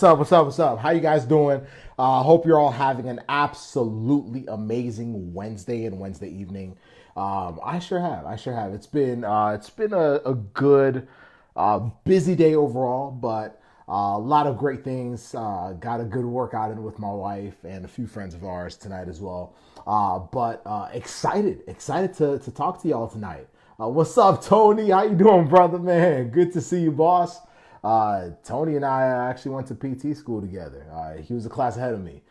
What's up? What's up? What's up? How you guys doing? Hope you're all having an absolutely amazing Wednesday and Wednesday evening. I sure have. I sure have. It's been a good busy day overall, but a lot of great things. Got a good workout in with my wife and a few friends of ours tonight as well. But excited to talk to y'all tonight. What's up, Tony? How you doing, brother? Man, good to see you, boss. Tony and I actually went to PT school together. He was a class ahead of me.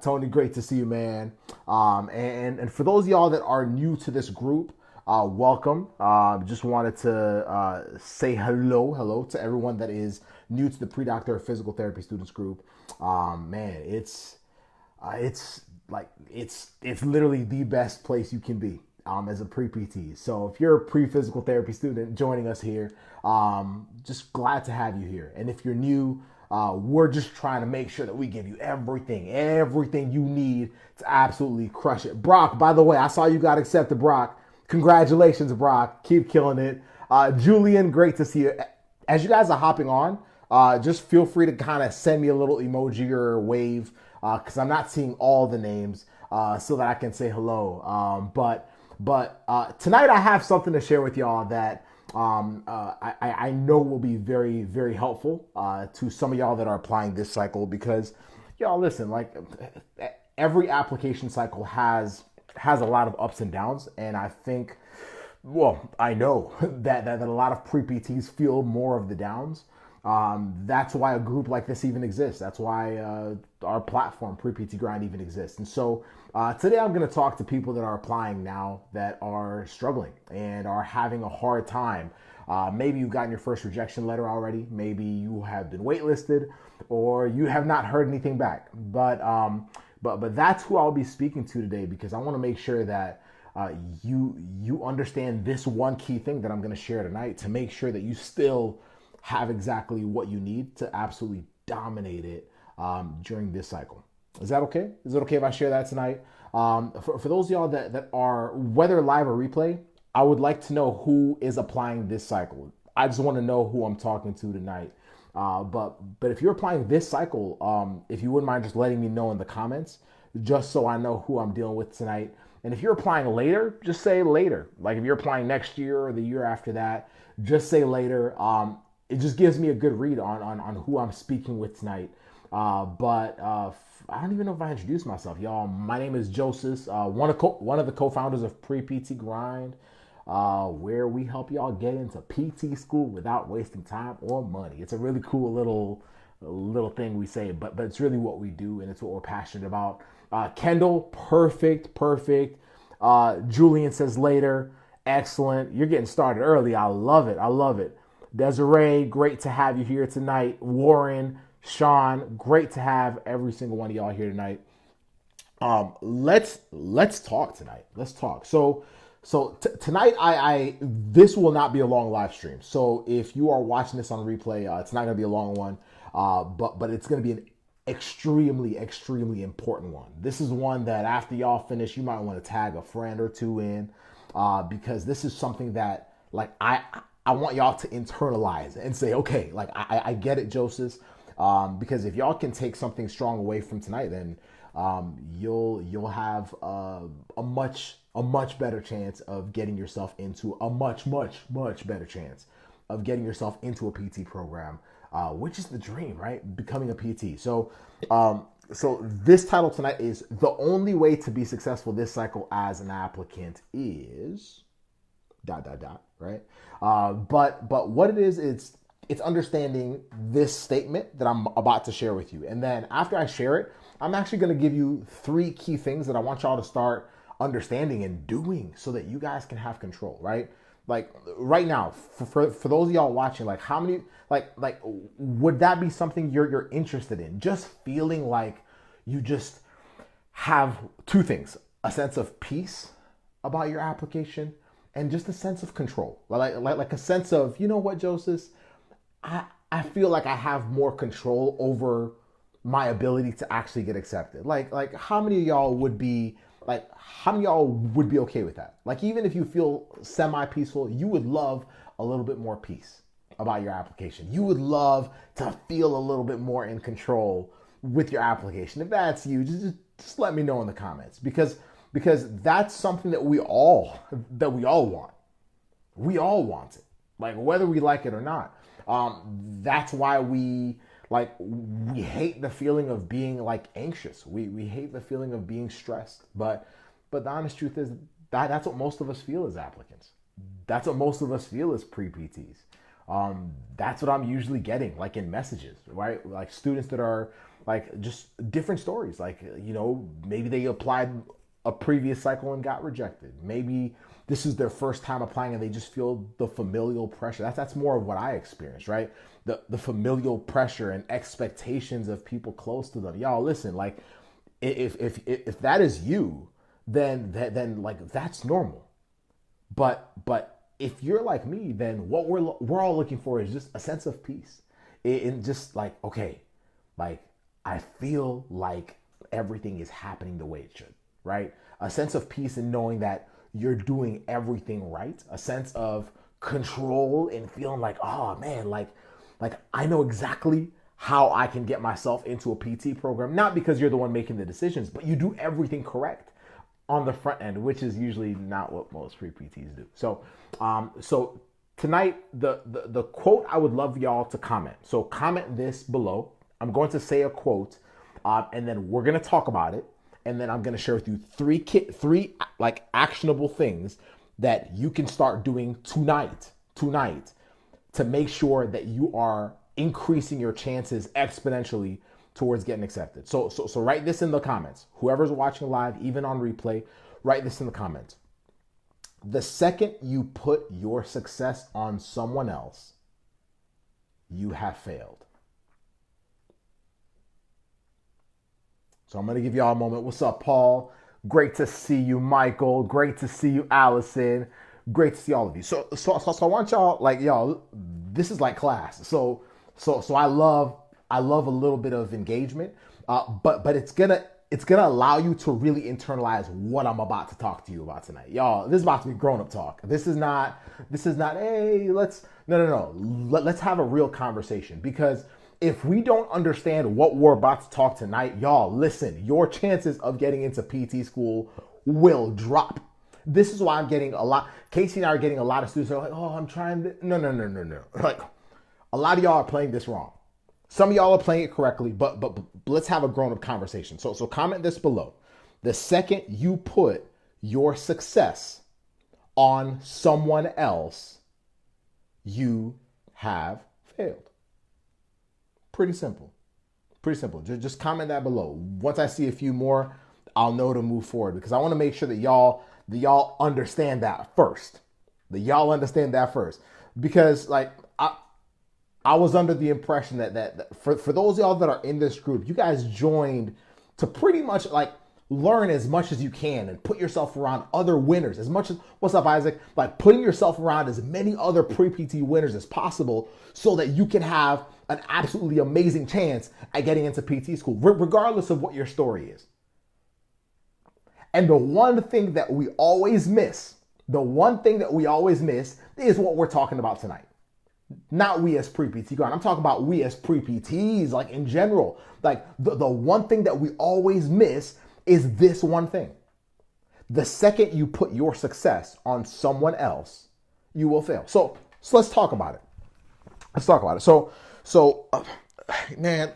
Tony, great to see you, man. And for those of y'all that are new to this group, welcome. Just wanted to say hello to everyone that is new to the Pre-Doctor of Physical Therapy Students group. Man, it's literally the best place you can be. As a pre-PT. So if you're a pre-physical therapy student joining us here, just glad to have you here. And if you're new, we're just trying to make sure that we give you everything you need to absolutely crush it. Brock, by the way, I saw you got accepted, Brock. Congratulations, Brock. Keep killing it. Julian, great to see you. As you guys are hopping on, just feel free to kind of send me a little emoji or wave because I'm not seeing all the names so that I can say hello. But tonight I have something to share with y'all that I know will be very, very helpful to some of y'all that are applying this cycle because y'all listen, like every application cycle has a lot of ups and downs. And I think, well, I know that a lot of pre-PTs feel more of the downs. That's why a group like this even exists. That's why our platform, PrePT Grind, even exists. And so today I'm going to talk to people that are applying now that are struggling and are having a hard time. Maybe you've gotten your first rejection letter already. Maybe you have been waitlisted or you have not heard anything back. But that's who I'll be speaking to today because I want to make sure that you understand this one key thing that I'm going to share tonight to make sure that you still have exactly what you need to absolutely dominate it during this cycle. Is that okay? Is it okay if I share that tonight? For those of y'all that are, whether live or replay, I would like to know who is applying this cycle. I just want to know who I'm talking to tonight. But if you're applying this cycle, if you wouldn't mind just letting me know in the comments, just so I know who I'm dealing with tonight. And if you're applying later, just say later. Like if you're applying next year or the year after that, just say later. It just gives me a good read on who I'm speaking with tonight. But I don't even know if I introduced myself, y'all. My name is Joseph, one of the co-founders of PrePT Grind, where we help y'all get into PT school without wasting time or money. It's a really cool little thing we say, but it's really what we do, and it's what we're passionate about. Kendall, perfect. Julian says later, excellent. You're getting started early. I love it. Desiree, great to have you here tonight. Warren, Sean, great to have every single one of y'all here tonight. Let's talk tonight. Let's talk. So tonight, this will not be a long live stream. So if you are watching this on replay, it's not going to be a long one, but it's going to be an extremely important one. This is one that after y'all finish, you might want to tag a friend or two in, because this is something that like I want y'all to internalize and say, okay, like I get it, Joseph, because if y'all can take something strong away from tonight, then you'll have a much better chance of getting yourself into a much better chance of getting yourself into a PT program, which is the dream, right? Becoming a PT. So this title tonight is The Only Way to Be Successful This Cycle as an Applicant is ... right? But what it is, it's understanding this statement that I'm about to share with you. And then after I share it, I'm actually going to give you 3 key things that I want y'all to start understanding and doing so that you guys can have control, right? Like right now, for those of y'all watching, like how many, like would that be something you're interested in? Just feeling like you just have 2 things, a sense of peace about your application and just a sense of control, like a sense of, you know what, Joseph, I feel like I have more control over my ability to actually get accepted. Like how many of y'all would be okay with that? Like even if you feel semi-peaceful, you would love a little bit more peace. about your application. You would love to feel a little bit more in control with your application. If that's you, just let me know in the comments, because that's something that we all want. We all want it, like whether we like it or not. That's why we hate the feeling of being like anxious. We hate the feeling of being stressed. But the honest truth is that's what most of us feel as applicants. That's what most of us feel as pre-PTs. That's what I'm usually getting, like in messages, right? Like students that are like just different stories. Like, maybe they applied a previous cycle and got rejected. Maybe this is their first time applying and they just feel the familial pressure. That's more of what I experienced, right? The familial pressure and expectations of people close to them. Y'all listen, like if that is you, then like that's normal. But if you're like me, then what we're all looking for is just a sense of peace. And just like, okay, like I feel like everything is happening the way it should, right? A sense of peace in knowing that you're doing everything right. A sense of control and feeling like, oh man, like I know exactly how I can get myself into a PT program. Not because you're the one making the decisions, but you do everything correct on the front end, which is usually not what most pre-PTs do. So tonight, the quote I would love y'all to comment. So comment this below. I'm going to say a quote, and then we're going to talk about it. And then I'm going to share with you three like actionable things that you can start doing tonight to make sure that you are increasing your chances exponentially towards getting accepted. So write this in the comments. Whoever's watching live, even on replay, write this in the comments. The second you put your success on someone else, you have failed. So I'm going to give y'all a moment. What's up, Paul? Great to see you, Michael. Great to see you, Allison. Great to see all of you. So I want y'all, like, y'all, this is like class. So I love a little bit of engagement, but it's gonna allow you to really internalize what I'm about to talk to you about tonight. Y'all, this is about to be grown-up talk. This is not, hey, let's have a real conversation, because if we don't understand what we're about to talk tonight, y'all, listen, your chances of getting into PT school will drop. This is why I'm getting a lot, Casey and I are getting a lot of students that are like, oh, I'm trying to, no. Like, a lot of y'all are playing this wrong. Some of y'all are playing it correctly, but let's have a grown-up conversation. So comment this below. The second you put your success on someone else, you have failed. Pretty simple. Just comment that below. Once I see a few more, I'll know to move forward, because I want to make sure that y'all understand that first. Because like I was under the impression that for those of y'all that are in this group, you guys joined to pretty much like learn as much as you can and put yourself around other winners as much as, what's up, Isaac? Like putting yourself around as many other pre-PT winners as possible so that you can have an absolutely amazing chance at getting into PT school, regardless of what your story is. And the one thing that we always miss is what we're talking about tonight. Not we as pre-PT. I'm talking about we as pre-PTs, like in general. Like the one thing that we always miss is this one thing. The second you put your success on someone else, you will fail. So let's talk about it. Man,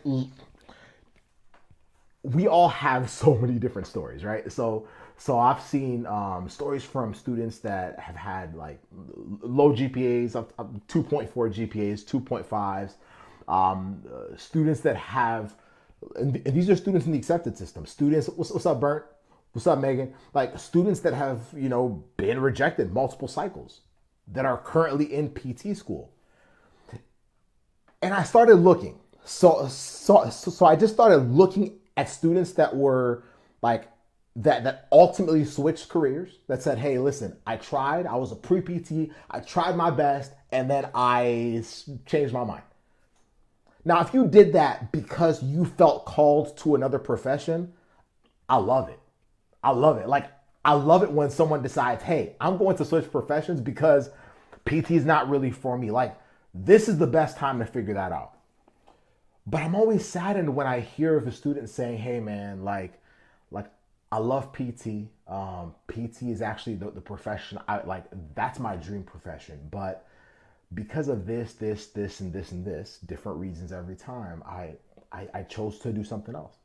we all have so many different stories, right? So I've seen stories from students that have had like low GPAs, up 2.4 GPAs, 2.5s, students that have, and these are students in the accepted system. Students, what's up, Bernd? What's up, Megan? Like students that have, been rejected multiple cycles that are currently in PT school. And I started looking. So I just started looking at students that were like, that ultimately switched careers, that said, hey, listen, I was a pre-PT, I tried my best, and then I changed my mind. Now, if you did that because you felt called to another profession, I love it. Like, I love it when someone decides, hey, I'm going to switch professions because PT is not really for me. Like, This is the best time to figure that out. But I'm always saddened when I hear of a student saying, hey man, like I love PT. PT is actually the profession that's my dream profession. But because of this, and this, different reasons every time, I chose to do something else.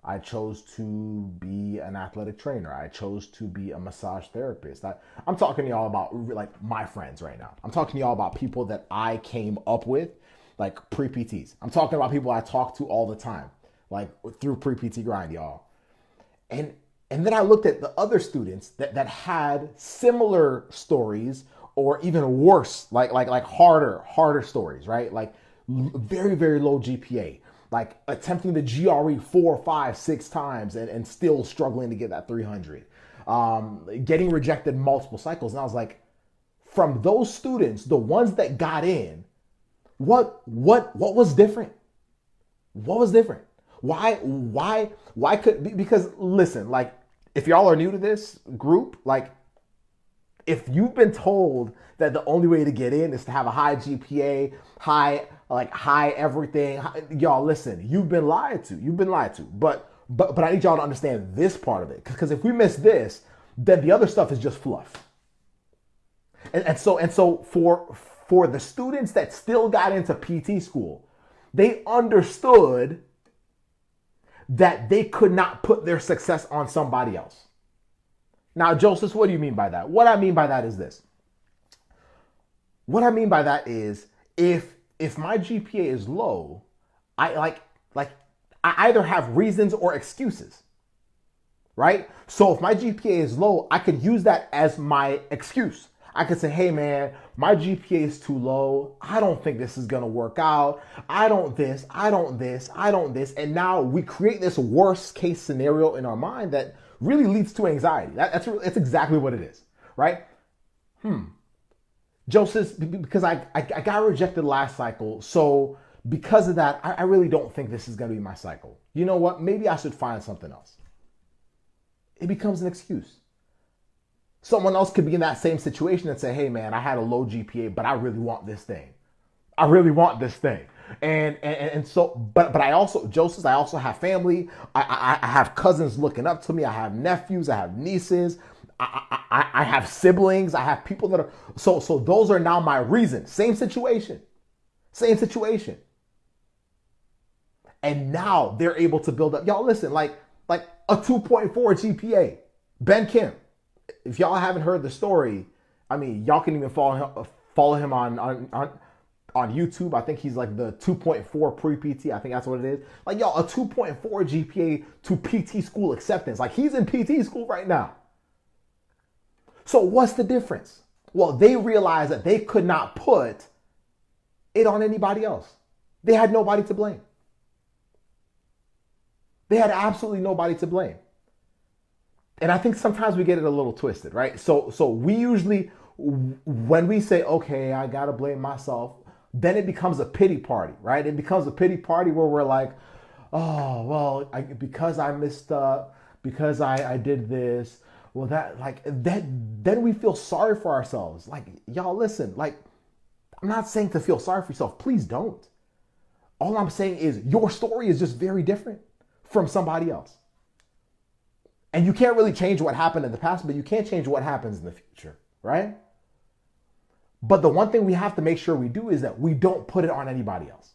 I chose to be an athletic trainer. I chose to be a massage therapist. I'm talking to y'all about like my friends right now. I'm talking to y'all about people that I came up with, like pre-PTs. I'm talking about people I talk to all the time, like through pre-PT grind, y'all. And then I looked at the other students that had similar stories or even worse, like harder stories, right? Like very, very low GPA, like attempting the GRE 4, 5, 6 times and still struggling to get that 300, getting rejected multiple cycles. And I was like, from those students, the ones that got in, what was different? What was different? Why could, because listen, like if y'all are new to this group, like if you've been told that the only way to get in is to have a high GPA, high everything, y'all listen, you've been lied to. But I need y'all to understand this part of it. Because if we miss this, then the other stuff is just fluff. And so for the students that still got into PT school, they understood that they could not put their success on somebody else. Now, Joseph, what do you mean by that? What I mean by that is this. What I mean by that is if my GPA is low, I either have reasons or excuses, right? So if my GPA is low, I could use that as my excuse. I could say, hey man, my GPA is too low. I don't think this is gonna work out. I don't this. And now we create this worst case scenario in our mind that really leads to anxiety. That's exactly what it is, right? Joseph, because I got rejected last cycle, so because of that, I really don't think this is gonna be my cycle. You know what? Maybe I should find something else. It becomes an excuse. Someone else could be in that same situation and say, hey man, I had a low GPA, but I really want this thing. And so, but I also, Joseph, I also have family. I have cousins looking up to me. I have nephews. I have nieces. I have siblings. I have people that are, so those are now my reasons. Same situation. And now they're able to build up. Y'all listen, like a 2.4 GPA. Ben Kim. If y'all haven't heard the story, I mean, y'all can even follow him on YouTube. I think he's like the 2.4 pre-PT. I think that's what it is. Like, y'all, a 2.4 GPA to PT school acceptance. Like, he's in PT school right now. So what's the difference? Well, they realized that they could not put it on anybody else. They had nobody to blame. They had absolutely nobody to blame. And I think sometimes we get it a little twisted, right? So we usually, when we say, okay, I gotta blame myself, then it becomes a pity party, right? It becomes a pity party where we're like, oh, well, because I messed up, because I did this, well, then we feel sorry for ourselves. Like, y'all listen, like, I'm not saying to feel sorry for yourself. Please don't. All I'm saying is your story is just very different from somebody else. And you can't really change what happened in the past, but you can't change what happens in the future, right? But the one thing we have to make sure we do is that we don't put it on anybody else.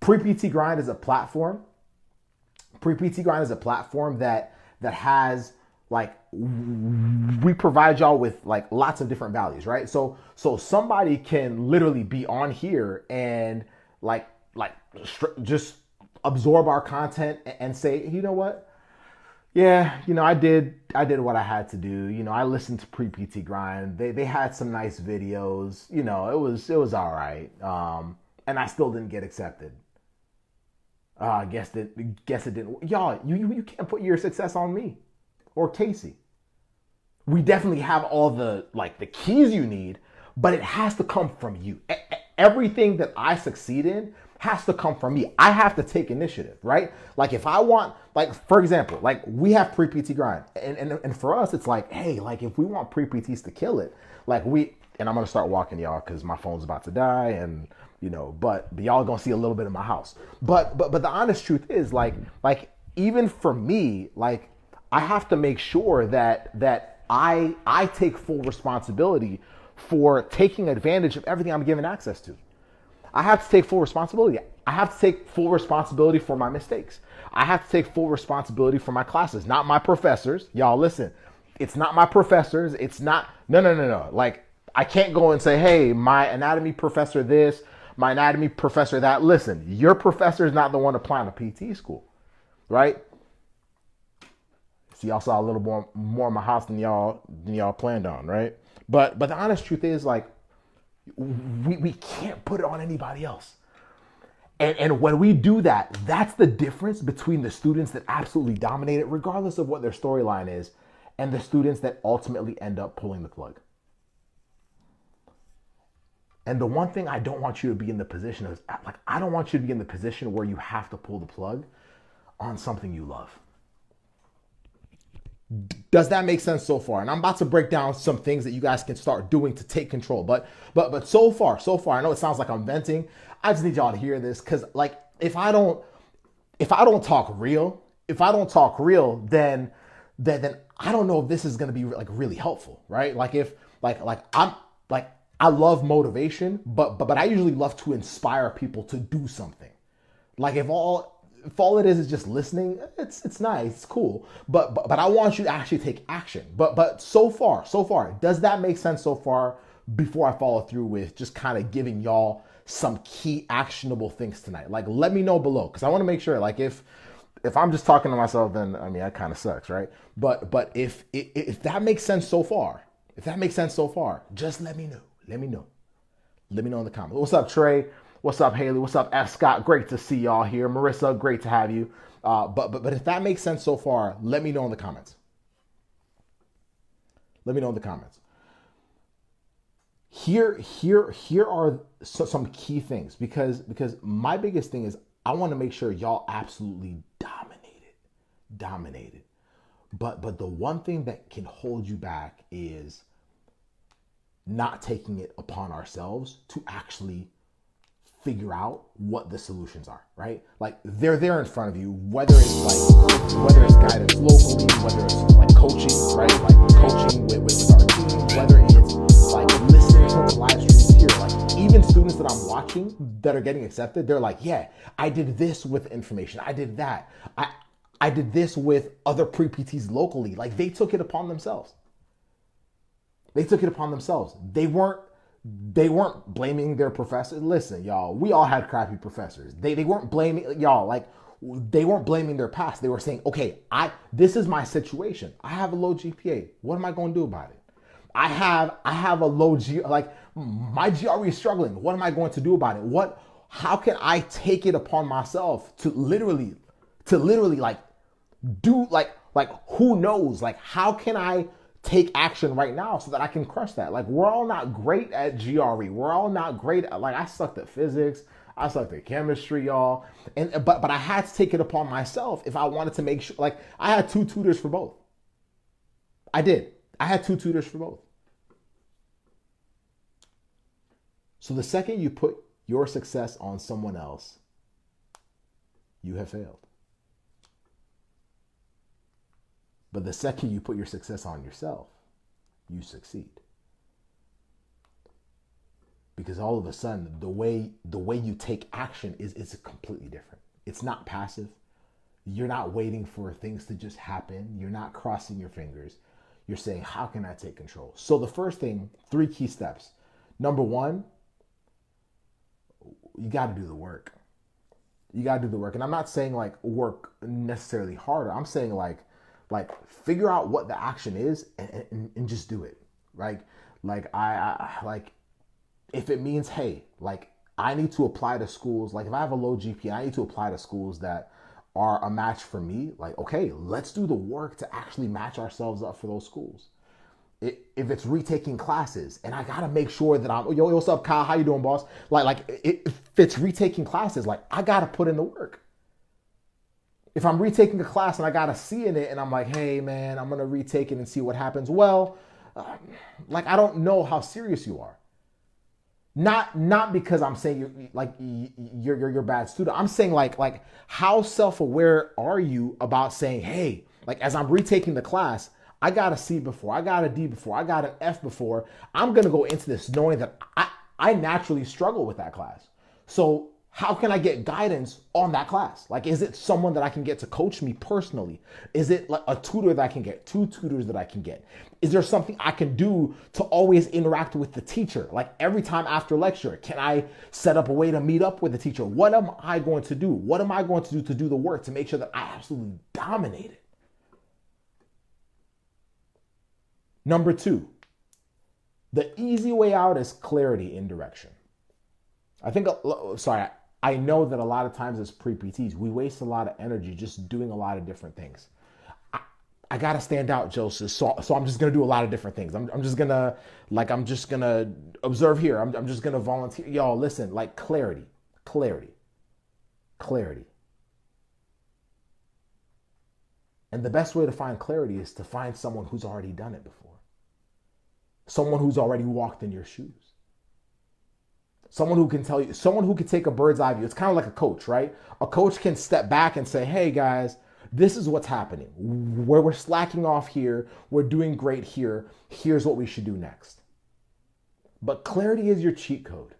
PrePT Grind is a platform. PrePT Grind is a platform that has, like, we provide y'all with like lots of different values, right? So somebody can literally be on here and just absorb our content and say, you know what? Yeah, I did what I had to do. I listened to PrePT Grind. They had some nice videos. It was all right. And I still didn't get accepted. Guess it didn't. Y'all, you can't put your success on me or Casey. We definitely have all the keys you need, but it has to come from you. Everything that I succeed in has to come from me. I have to take initiative, right? Like if I want, for example, we have PrePT Grind. And for us, it's like, hey, if we want pre-PTs to kill it, and I'm gonna start walking y'all because my phone's about to die, and but y'all gonna see a little bit of my house. But the honest truth is, like even for me, like I have to make sure that I take full responsibility for taking advantage of everything I'm given access to. I have to take full responsibility. I have to take full responsibility for my mistakes. I have to take full responsibility for my classes, not my professors. Y'all listen, it's not my professors. It's not, no. Like, I can't go and say, hey, my anatomy professor this, my anatomy professor that. Listen, your professor is not the one applying to PT school, right? See, y'all saw a little more of my house than y'all planned on, right? But the honest truth is, like, we can't put it on anybody else. And when we do that, that's the difference between the students that absolutely dominate it, regardless of what their storyline is, and the students that ultimately end up pulling the plug. And the one thing I don't want you to be in the position is, like, I don't want you to be in the position where you have to pull the plug on something you love. Does that make sense so far? And I'm about to break down some things that you guys can start doing to take control. But so far, I know it sounds like I'm venting. I just need y'all to hear this, because like if I don't talk real, then I don't know if this is gonna be like really helpful, right? Like if I love motivation, but I usually love to inspire people to do something. Like if all it is just listening, it's nice, it's cool. But I want you to actually take action. But so far, does that make sense so far? Before I follow through with just kind of giving y'all some key actionable things tonight, like let me know below, because I want to make sure, like if I'm just talking to myself, then I mean that kind of sucks, right? But if that makes sense so far, just let me know. Let me know in the comments. What's up, Trey? What's up, Haley? What's up, F. Scott? Great to see y'all here. Marissa, great to have you. But if that makes sense so far, let me know in the comments. Here are some key things, because my biggest thing is I want to make sure y'all absolutely dominated. But the one thing that can hold you back is not taking it upon ourselves to actually figure out what the solutions are, right? Like they're there in front of you, whether it's guidance locally, whether it's like coaching, right? Like coaching with our team, whether it's like listening to the live streams here. Like even students that I'm watching that are getting accepted, they're like, yeah, I did this with information. I did that. I did this with other pre-PTs locally. Like they took it upon themselves. They weren't blaming their professors. Listen, y'all, we all had crappy professors. They weren't blaming y'all, like they weren't blaming their past. They were saying, okay, this is my situation. I have a low GPA. What am I going to do about it? I have a low like my GRE is struggling. What am I going to do about it? How can I take it upon myself to literally like do like who knows? Like how can I take action right now so that I can crush that? Like we're all not great at GRE. We're all not great at, like I sucked at physics. I sucked at chemistry, y'all. But I had to take it upon myself if I wanted to make sure, like I had 2 tutors for both. I did. I had 2 tutors for both. So the second you put your success on someone else, you have failed. But the second you put your success on yourself, you succeed. Because all of a sudden, the way you take action is completely different. It's not passive. You're not waiting for things to just happen. You're not crossing your fingers. You're saying, how can I take control? So the first thing, 3 key steps. Number 1, you got to do the work. And I'm not saying like work necessarily harder. I'm saying like figure out what the action is and just do it. Right? Like I if it means, hey, like I need to apply to schools, like if I have a low GPA, I need to apply to schools that are a match for me. Like, okay, let's do the work to actually match ourselves up for those schools. If it's retaking classes, and I gotta make sure that I'm, yo, what's up, Kyle? How you doing, boss? If it's retaking classes, like I gotta put in the work. If I'm retaking a class and I got a C in it, and I'm like, hey man, I'm gonna retake it and see what happens. Well, like, I don't know how serious you are. Not because I'm saying you're a bad student. I'm saying like how self-aware are you about saying, hey, like as I'm retaking the class, I got a C before, I got a D before, I got an F before. I'm gonna go into this knowing that I naturally struggle with that class. So how can I get guidance on that class? Like, is it someone that I can get to coach me personally? Is it like a tutor that I can get, two tutors that I can get? Is there something I can do to always interact with the teacher? Like every time after lecture, can I set up a way to meet up with the teacher? What am I going to do? What am I going to do the work to make sure that I absolutely dominate it? Number two, the easy way out is clarity in direction. I know that a lot of times as pre-PTs, we waste a lot of energy just doing a lot of different things. I gotta stand out, Joseph. So I'm just gonna do a lot of different things. I'm just gonna observe here. I'm just gonna volunteer. Y'all, listen, like clarity. And the best way to find clarity is to find someone who's already done it before. Someone who's already walked in your shoes. Someone who can tell you, someone who can take a bird's eye view. It's kind of like a coach, right? A coach can step back and say, hey guys, this is what's happening. Where we're slacking off here, we're doing great here. Here's what we should do next. But clarity is your cheat code.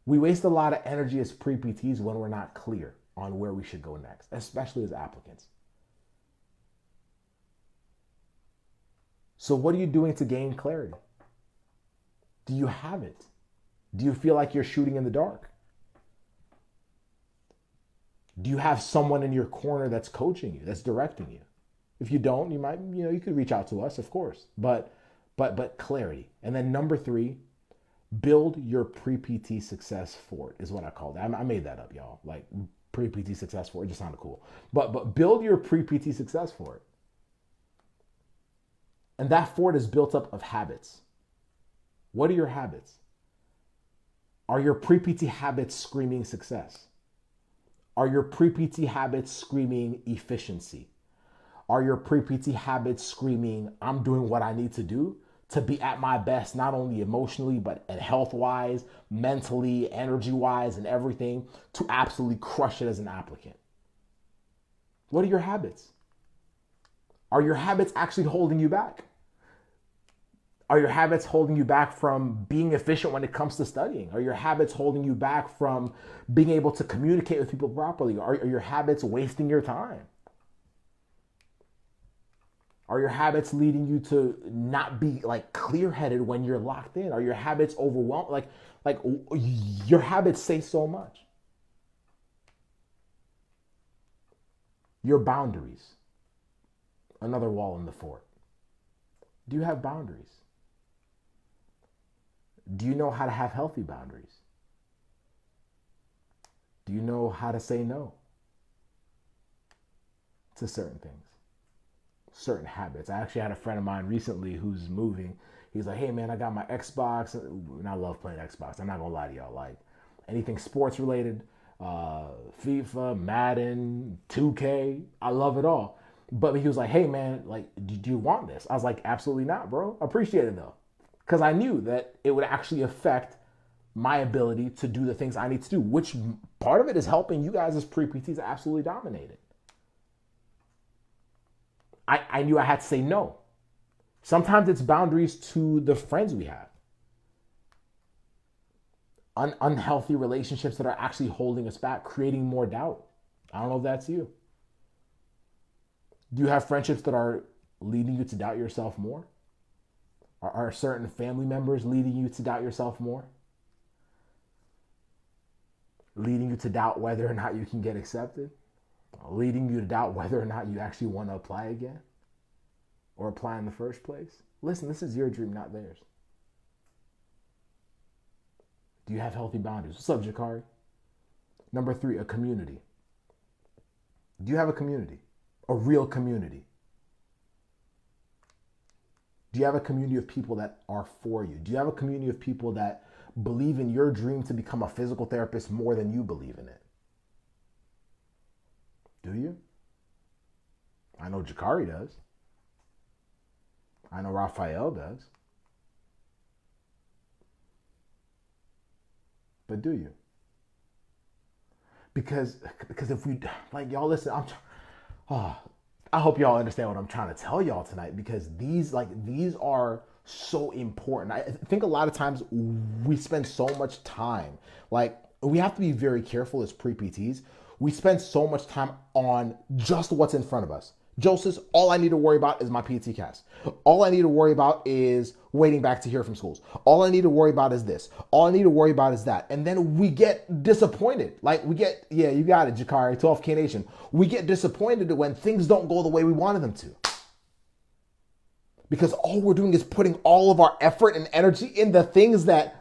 We waste a lot of energy as pre-PTs when we're not clear on where we should go next, especially as applicants. So what are you doing to gain clarity? Do you have it? Do you feel like you're shooting in the dark? Do you have someone in your corner that's coaching you, that's directing you? If you don't, you could reach out to us, of course. But clarity. And then number three, build your pre-PT success fort is what I called it. I made that up, y'all. Like pre-PT success fort, it just sounded cool. But build your pre-PT success fort. And that fort is built up of habits. What are your habits? Are your pre-PT habits screaming success? Are your pre-PT habits screaming efficiency? Are your pre-PT habits screaming, I'm doing what I need to do to be at my best, not only emotionally, but health-wise, mentally, energy-wise, and everything, to absolutely crush it as an applicant? What are your habits? Are your habits actually holding you back? Are your habits holding you back from being efficient when it comes to studying? Are your habits holding you back from being able to communicate with people properly? Are your habits wasting your time? Are your habits leading you to not be like clear-headed when you're locked in? Are your habits overwhelmed? Like your habits say so much. Your boundaries. Another wall in the fort. Do you have boundaries? Do you know how to have healthy boundaries? Do you know how to say no to certain things, certain habits? I actually had a friend of mine recently who's moving. He's like, hey man, I got my Xbox, and I love playing Xbox. I'm not gonna lie to y'all. Like anything sports related, FIFA, Madden, 2K, I love it all. But he was like, hey man, like, do you want this? I was like, absolutely not, bro. Appreciate it though. Because I knew that it would actually affect my ability to do the things I need to do, which part of it is helping you guys as pre-PTs absolutely dominate it. I knew I had to say no. Sometimes it's boundaries to the friends we have. Unhealthy relationships that are actually holding us back, creating more doubt. I don't know if that's you. Do you have friendships that are leading you to doubt yourself more? Are certain family members leading you to doubt yourself more? Leading you to doubt whether or not you can get accepted? Leading you to doubt whether or not you actually want to apply again? Or apply in the first place? Listen, this is your dream, not theirs. Do you have healthy boundaries? What's up, Jakari? Number three, a community. Do you have a community? A real community? Do you have a community of people that are for you? Do you have a community of people that believe in your dream to become a physical therapist more than you believe in it? Do you? I know Jakari does. I know Raphael does. But do you? Because if we, like, y'all listen, I hope y'all understand what I'm trying to tell y'all tonight, because these are so important. I think a lot of times we spend so much time, like, we have to be very careful as pre-PTs. We spend so much time on just what's in front of us. Joseph, all I need to worry about is my PT cast. All I need to worry about is waiting back to hear from schools. All I need to worry about is this. All I need to worry about is that. And then we get disappointed. Like, we get, yeah, you got it, Jakari, 12K Nation. We get disappointed when things don't go the way we wanted them to. Because all we're doing is putting all of our effort and energy in the things that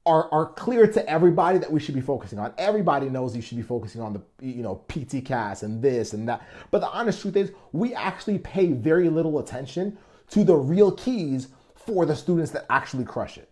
are clear to everybody that we should be focusing on. Everybody knows you should be focusing on the PT cast and this and that. But the honest truth is, we actually pay very little attention to the real keys for the students that actually crush it.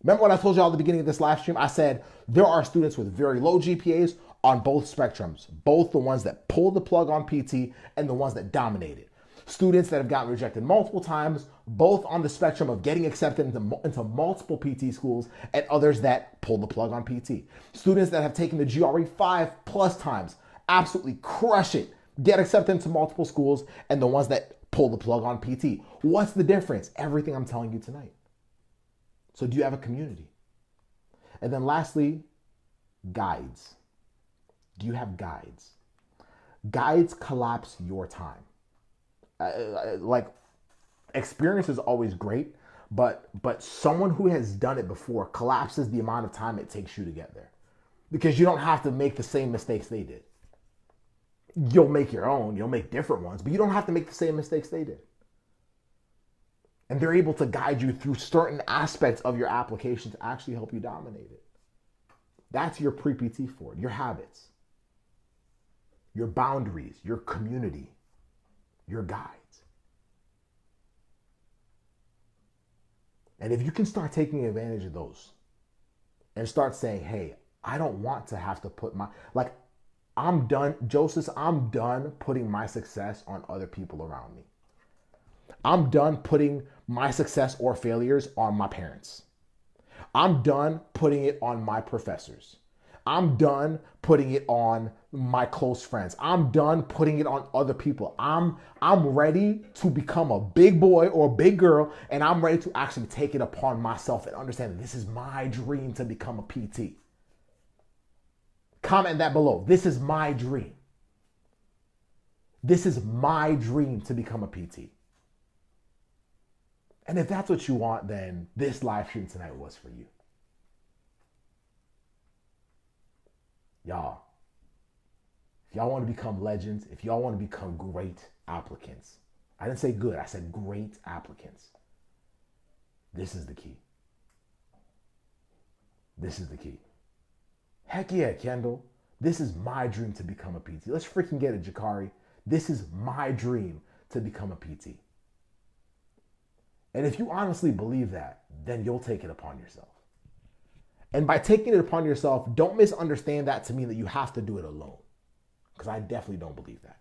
Remember what I told you all at the beginning of this live stream? I said there are students with very low GPAs on both spectrums, both the ones that pulled the plug on PT and the ones that dominated. Students that have gotten rejected multiple times, both on the spectrum of getting accepted into multiple PT schools, and others that pull the plug on PT. Students that have taken the GRE 5+ times, absolutely crush it, get accepted into multiple schools, and the ones that pull the plug on PT. What's the difference? Everything I'm telling you tonight. So do you have a community? And then lastly, guides. Do you have guides? Guides collapse your time. Like, experience is always great, but someone who has done it before collapses the amount of time it takes you to get there, because you don't have to make the same mistakes they did. You'll make your own, you'll make different ones, but you don't have to make the same mistakes they did. And they're able to guide you through certain aspects of your application to actually help you dominate it. That's your pre-PT for it, your habits, your boundaries, your community, your guides. And if you can start taking advantage of those and start saying, hey, I don't want to have to put I'm done, Joseph, I'm done putting my success on other people around me. I'm done putting my success or failures on my parents. I'm done putting it on my professors. I'm done putting it on my close friends. I'm done putting it on other people. I'm ready to become a big boy or a big girl, and I'm ready to actually take it upon myself and understand that this is my dream to become a PT. Comment that below. This is my dream. This is my dream to become a PT. And if that's what you want, then this live stream tonight was for you. Y'all, if y'all want to become legends, if y'all want to become great applicants, I didn't say good, I said great applicants. This is the key. This is the key. Heck yeah, Kendall. This is my dream to become a PT. Let's freaking get it, Jakari. This is my dream to become a PT. And if you honestly believe that, then you'll take it upon yourself. And by taking it upon yourself, don't misunderstand that to mean that you have to do it alone, because I definitely don't believe that.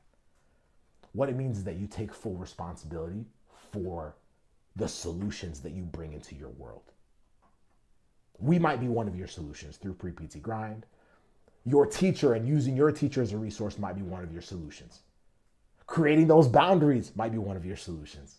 What it means is that you take full responsibility for the solutions that you bring into your world. We might be one of your solutions through PrePT Grind. Your teacher and using your teacher as a resource might be one of your solutions. Creating those boundaries might be one of your solutions.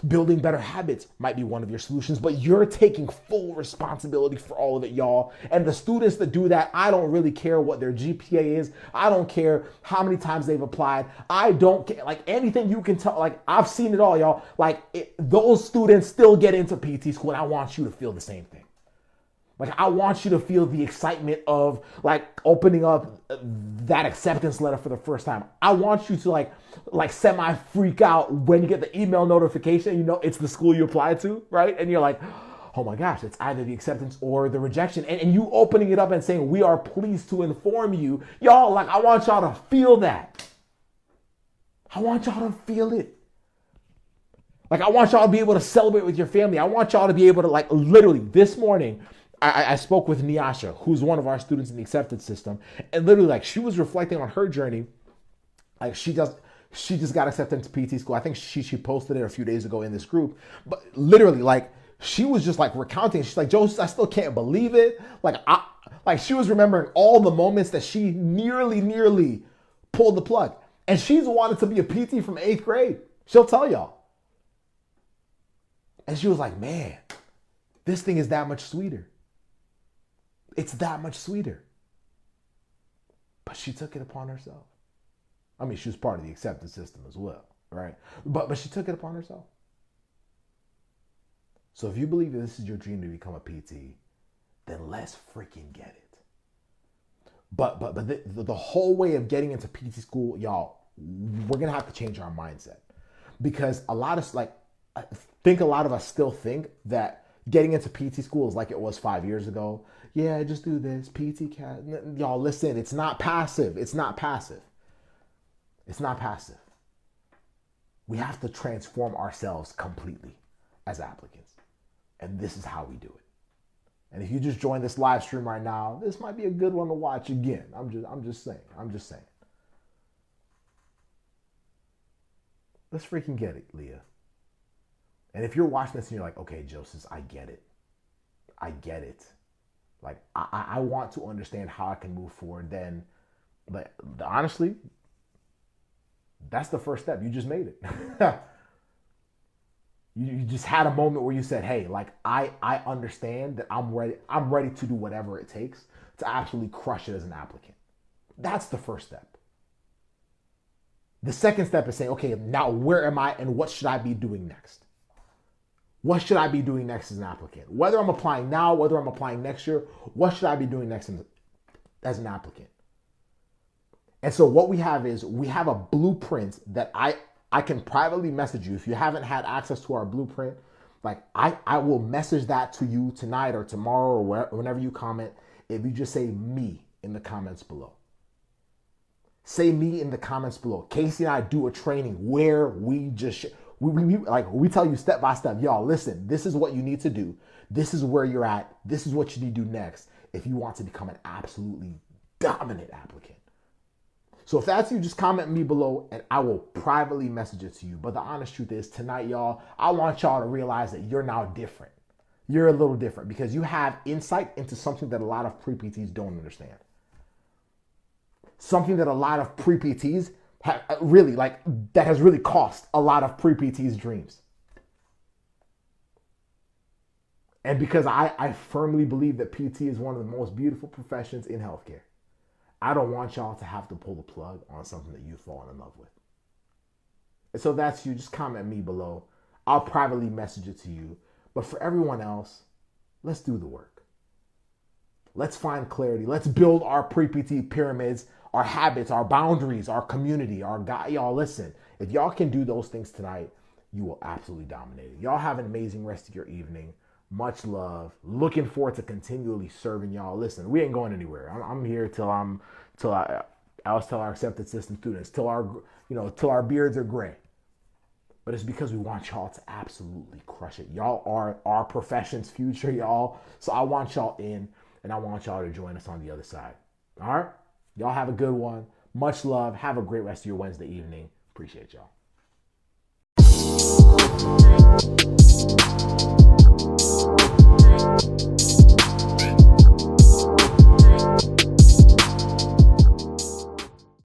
Building better habits might be one of your solutions, but you're taking full responsibility for all of it, y'all. And the students that do that, I don't really care what their GPA is. I don't care how many times they've applied. I don't care, like, anything you can tell. Like, I've seen it all, y'all. Like, those students still get into PT school, and I want you to feel the same thing. Like, I want you to feel the excitement of, like, opening up that acceptance letter for the first time. I want you to like semi-freak out when you get the email notification, you know it's the school you applied to, right? And you're like, oh my gosh, it's either the acceptance or the rejection. And you opening it up and saying, we are pleased to inform you. Y'all, like, I want y'all to feel that. I want y'all to feel it. Like, I want y'all to be able to celebrate with your family. I want y'all to be able to, like, literally this morning, I spoke with Nyasha, who's one of our students in the acceptance system, and literally, like, she was reflecting on her journey. Like, She just got accepted into PT school. I think she posted it a few days ago in this group. But literally, like, she was just like recounting. She's like, Joseph, I still can't believe it. Like she was remembering all the moments that she nearly pulled the plug. And she's wanted to be a PT from 8th grade. She'll tell y'all. And she was like, man, this thing is that much sweeter. It's that much sweeter. But she took it upon herself. I mean, she was part of the acceptance system as well, right? But she took it upon herself. So if you believe that this is your dream to become a PT, then let's freaking get it. But the whole way of getting into PT school, y'all, we're going to have to change our mindset. Because a lot of us still think that getting into PT school is like it was 5 years ago. Yeah, just do this, PT Cat. Y'all, listen, it's not passive. It's not passive. It's not passive. We have to transform ourselves completely as applicants. And this is how we do it. And if you just joined this live stream right now, this might be a good one to watch again. I'm just saying. Let's freaking get it, Leah. And if you're watching this and you're like, okay, Joseph, I get it. Like, I want to understand how I can move forward. Then, but honestly, that's the first step. You just made it. You just had a moment where you said, hey, like, I understand that I'm ready to do whatever it takes to absolutely crush it as an applicant. That's the first step. The second step is saying, okay, now where am I and what should I be doing next? What should I be doing next as an applicant? Whether I'm applying now, whether I'm applying next year, what should I be doing next as an applicant? And so what we have is we have a blueprint that I can privately message you. If you haven't had access to our blueprint, like I will message that to you tonight or tomorrow or whenever you comment. If you just say me in the comments below. Say me in the comments below. Casey and I do a training where we just... We tell you step by step, y'all, listen, this is what you need to do. This is where you're at. This is what you need to do next if you want to become an absolutely dominant applicant. So if that's you, just comment me below and I will privately message it to you. But the honest truth is tonight, y'all, I want y'all to realize that you're now different. You're a little different because you have insight into something that a lot of pre-PTs don't understand. Something that a lot of pre-PTs that has really cost a lot of pre-PTs dreams. And because I firmly believe that PT is one of the most beautiful professions in healthcare, I don't want y'all to have to pull the plug on something that you've fallen in love with. And so that's you. Just comment me below. I'll privately message it to you. But for everyone else, let's do the work. Let's find clarity. Let's build our pre-PT pyramids, our habits, our boundaries, our community, our guy. Y'all, listen, if y'all can do those things tonight, you will absolutely dominate it. Y'all have an amazing rest of your evening. Much love. Looking forward to continually serving y'all. Listen, we ain't going anywhere. I'm here till I always tell our accepted system students, till our beards are gray. But it's because we want y'all to absolutely crush it. Y'all are our profession's future, y'all. So I want y'all in, and I want y'all to join us on the other side. All right? Y'all have a good one. Much love. Have a great rest of your Wednesday evening. Appreciate y'all.